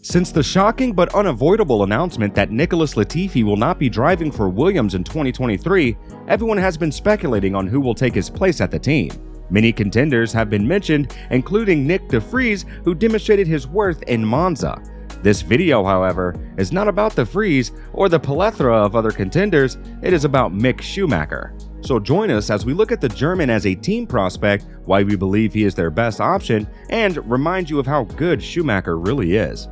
Since the shocking but unavoidable announcement that Nicholas Latifi will not be driving for Williams in 2023, everyone has been speculating on who will take his place at the team. Many contenders have been mentioned, including Nyck De Vries, who demonstrated his worth in Monza. This video, however, is not about De Vries or the plethora of other contenders, it is about Mick Schumacher. So join us as we look at the German as a team prospect, why we believe he is their best option, and remind you of how good Schumacher really is.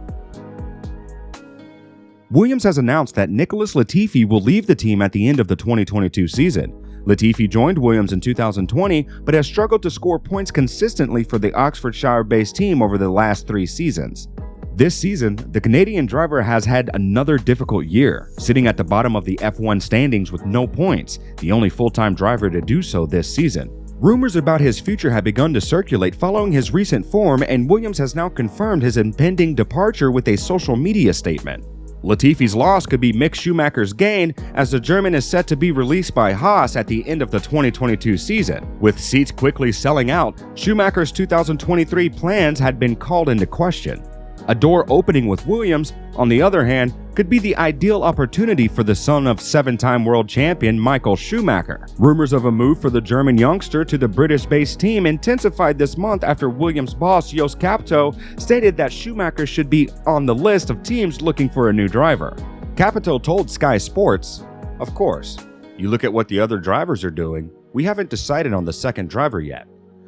Williams has announced that Nicholas Latifi will leave the team at the end of the 2022 season. Latifi joined Williams in 2020, but has struggled to score points consistently for the Oxfordshire-based team over the last 3 seasons. This season, the Canadian driver has had another difficult year, sitting at the bottom of the F1 standings with no points, the only full-time driver to do so this season. Rumors about his future have begun to circulate following his recent form, and Williams has now confirmed his impending departure with a social media statement. Latifi's loss could be Mick Schumacher's gain, as the German is set to be released by Haas at the end of the 2022 season. With seats quickly selling out, Schumacher's 2023 plans had been called into question. A door opening with Williams, on the other hand, could be the ideal opportunity for the son of 7-time world champion Michael Schumacher. Rumors of a move for the German youngster to the British-based team intensified this month after Williams' boss Jost Capito stated that Schumacher should be on the list of teams looking for a new driver. Capito told Sky Sports, "Of course, you look at what the other drivers are doing, we haven't decided on the second driver yet.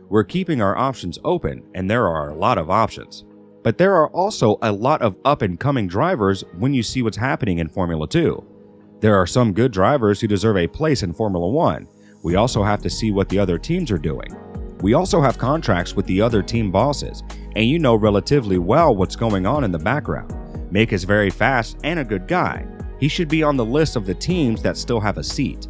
We're keeping our options open, and there are a lot of options. But there are also a lot of up-and-coming drivers when you see what's happening in Formula 2. There are some good drivers who deserve a place in Formula 1. We also have to see what the other teams are doing. We also have contracts with the other team bosses, and you know relatively well what's going on in the background. Mick is very fast and a good guy. He should be on the list of the teams that still have a seat."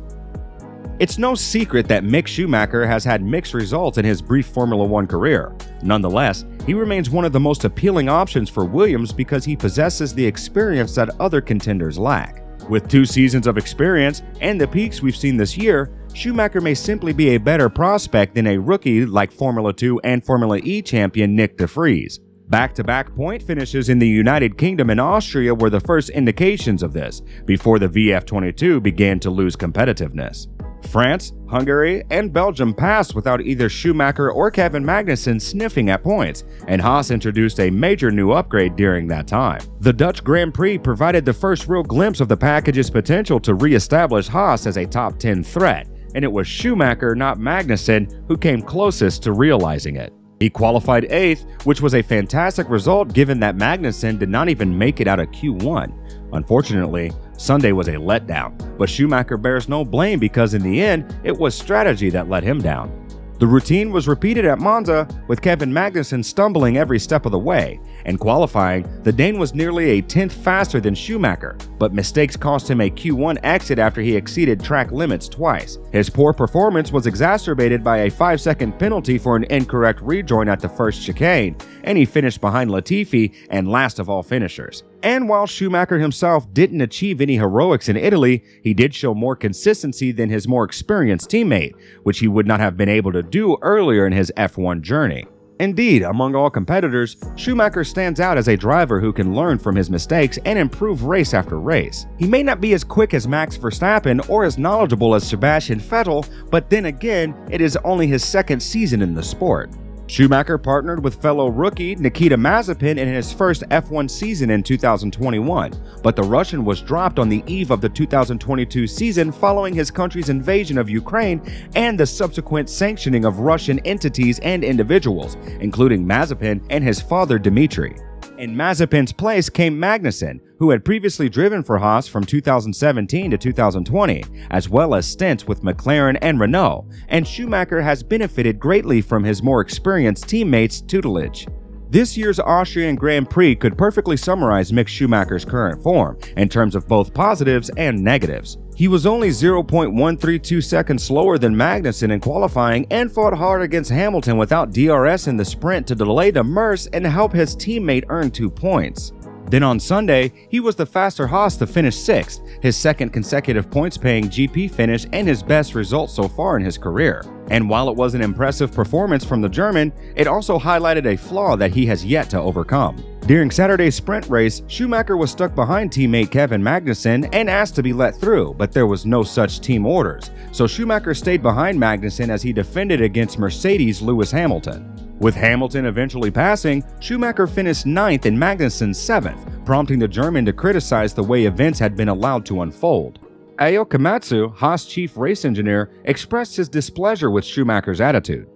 It's no secret that Mick Schumacher has had mixed results in his brief Formula 1 career. Nonetheless, he remains one of the most appealing options for Williams because he possesses the experience that other contenders lack. With 2 seasons of experience and the peaks we've seen this year, Schumacher may simply be a better prospect than a rookie like Formula 2 and Formula E champion Nyck De Vries. Back-to-back point finishes in the United Kingdom and Austria were the first indications of this, before the VF22 began to lose competitiveness. France, Hungary, and Belgium passed without either Schumacher or Kevin Magnussen sniffing at points, and Haas introduced a major new upgrade during that time. The Dutch Grand Prix provided the first real glimpse of the package's potential to re-establish Haas as a top 10 threat, and it was Schumacher, not Magnussen, who came closest to realizing it. He qualified 8th, which was a fantastic result given that Magnussen did not even make it out of Q1. Unfortunately, Sunday was a letdown, but Schumacher bears no blame because in the end, it was strategy that let him down. The routine was repeated at Monza, with Kevin Magnussen stumbling every step of the way. In qualifying, the Dane was nearly a 10th faster than Schumacher, but mistakes cost him a Q1 exit after he exceeded track limits twice. His poor performance was exacerbated by a 5-second penalty for an incorrect rejoin at the first chicane, and he finished behind Latifi and last of all finishers. And while Schumacher himself didn't achieve any heroics in Italy, he did show more consistency than his more experienced teammate, which he would not have been able to do earlier in his F1 journey. Indeed, among all competitors, Schumacher stands out as a driver who can learn from his mistakes and improve race after race. He may not be as quick as Max Verstappen or as knowledgeable as Sebastian Vettel, but then again, it is only his 2nd season in the sport. Schumacher partnered with fellow rookie Nikita Mazepin in his first F1 season in 2021, but the Russian was dropped on the eve of the 2022 season following his country's invasion of Ukraine and the subsequent sanctioning of Russian entities and individuals, including Mazepin and his father Dmitry. In Mazepin's place came Magnussen, who had previously driven for Haas from 2017 to 2020, as well as stints with McLaren and Renault, and Schumacher has benefited greatly from his more experienced teammates' tutelage. This year's Austrian Grand Prix could perfectly summarize Mick Schumacher's current form in terms of both positives and negatives. He was only 0.132 seconds slower than Magnussen in qualifying and fought hard against Hamilton without DRS in the sprint to delay the Merce and help his teammate earn 2 points. Then on Sunday, he was the faster Haas to finish 6th, his 2nd consecutive points-paying GP finish and his best result so far in his career. And while it was an impressive performance from the German, it also highlighted a flaw that he has yet to overcome. During Saturday's sprint race, Schumacher was stuck behind teammate Kevin Magnussen and asked to be let through, but there was no such team orders, so Schumacher stayed behind Magnussen as he defended against Mercedes' Lewis Hamilton. With Hamilton eventually passing, Schumacher finished 9th and Magnussen 7th, prompting the German to criticize the way events had been allowed to unfold. Ayo Komatsu, Haas chief race engineer, expressed his displeasure with Schumacher's attitude.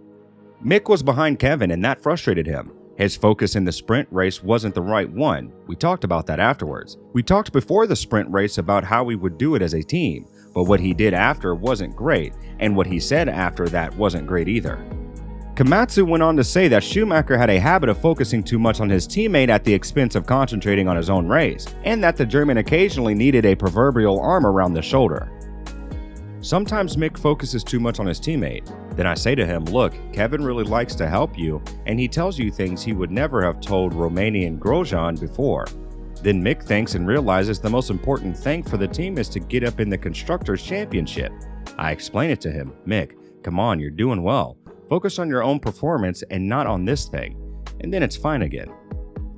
Mick was behind Kevin and that frustrated him. His focus in the sprint race wasn't the right one. We talked about that afterwards. We talked before the sprint race about how we would do it as a team, but what he did after wasn't great, and what he said after that wasn't great either. Komatsu went on to say that Schumacher had a habit of focusing too much on his teammate at the expense of concentrating on his own race, and that the German occasionally needed a proverbial arm around the shoulder. Sometimes Mick focuses too much on his teammate. Then I say to him, look, Kevin really likes to help you, and he tells you things he would never have told Romanian Grosjean before. Then Mick thinks and realizes the most important thing for the team is to get up in the Constructors' Championship. I explain it to him, Mick, come on, you're doing well. Focus on your own performance and not on this thing, and then it's fine again.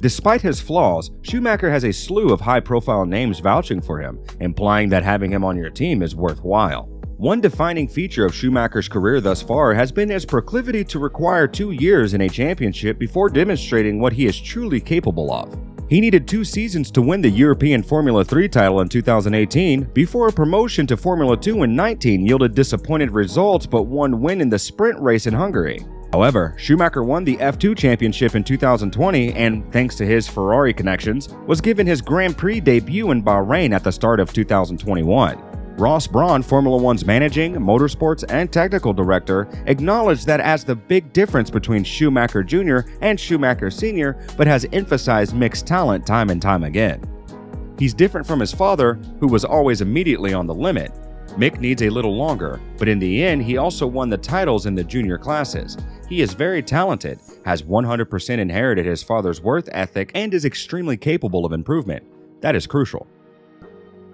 Despite his flaws, Schumacher has a slew of high-profile names vouching for him, implying that having him on your team is worthwhile. One defining feature of Schumacher's career thus far has been his proclivity to require 2 years in a championship before demonstrating what he is truly capable of. He needed 2 seasons to win the European Formula 3 title in 2018 before a promotion to Formula 2 in 19 yielded disappointed results but one win in the sprint race in Hungary. However, Schumacher won the F2 championship in 2020 and, thanks to his Ferrari connections, was given his Grand Prix debut in Bahrain at the start of 2021. Ross Brawn, Formula One's managing, motorsports, and technical director, acknowledged that as the big difference between Schumacher Jr. and Schumacher Sr., but has emphasized Mick's talent time and time again. He's different from his father, who was always immediately on the limit. Mick needs a little longer, but in the end, he also won the titles in the junior classes. He is very talented, has 100% inherited his father's work ethic, and is extremely capable of improvement. That is crucial.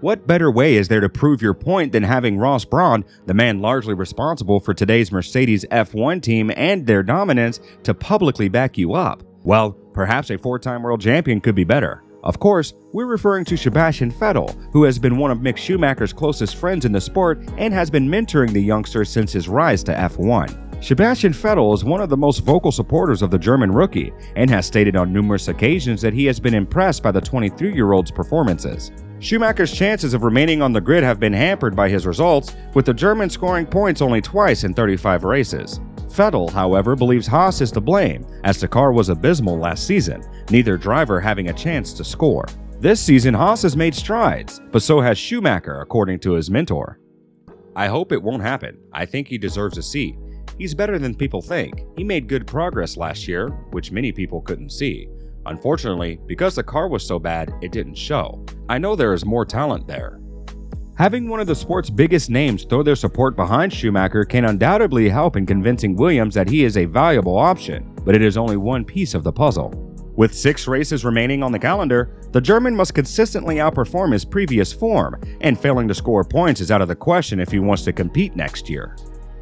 What better way is there to prove your point than having Ross Brawn, the man largely responsible for today's Mercedes F1 team and their dominance, to publicly back you up? Well, perhaps a 4-time world champion could be better. Of course, we're referring to Sebastian Vettel, who has been one of Mick Schumacher's closest friends in the sport and has been mentoring the youngster since his rise to F1. Sebastian Vettel is one of the most vocal supporters of the German rookie and has stated on numerous occasions that he has been impressed by the 23-year-old's performances. Schumacher's chances of remaining on the grid have been hampered by his results, with the German scoring points only twice in 35 races. Vettel, however, believes Haas is to blame, as the car was abysmal last season, neither driver having a chance to score. This season, Haas has made strides, but so has Schumacher, according to his mentor. I hope it won't happen. I think he deserves a seat. He's better than people think. He made good progress last year, which many people couldn't see. Unfortunately, because the car was so bad, it didn't show. I know there is more talent there. Having one of the sport's biggest names throw their support behind Schumacher can undoubtedly help in convincing Williams that he is a valuable option, but it is only one piece of the puzzle. With 6 races remaining on the calendar, the German must consistently outperform his previous form, and failing to score points is out of the question if he wants to compete next year.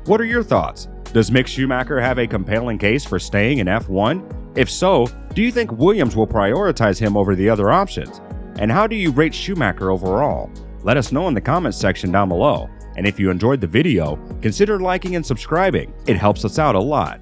What are your thoughts? Does Mick Schumacher have a compelling case for staying in F1? If so, do you think Williams will prioritize him over the other options? And how do you rate Schumacher overall? Let us know in the comments section down below. And if you enjoyed the video, consider liking and subscribing. It helps us out a lot.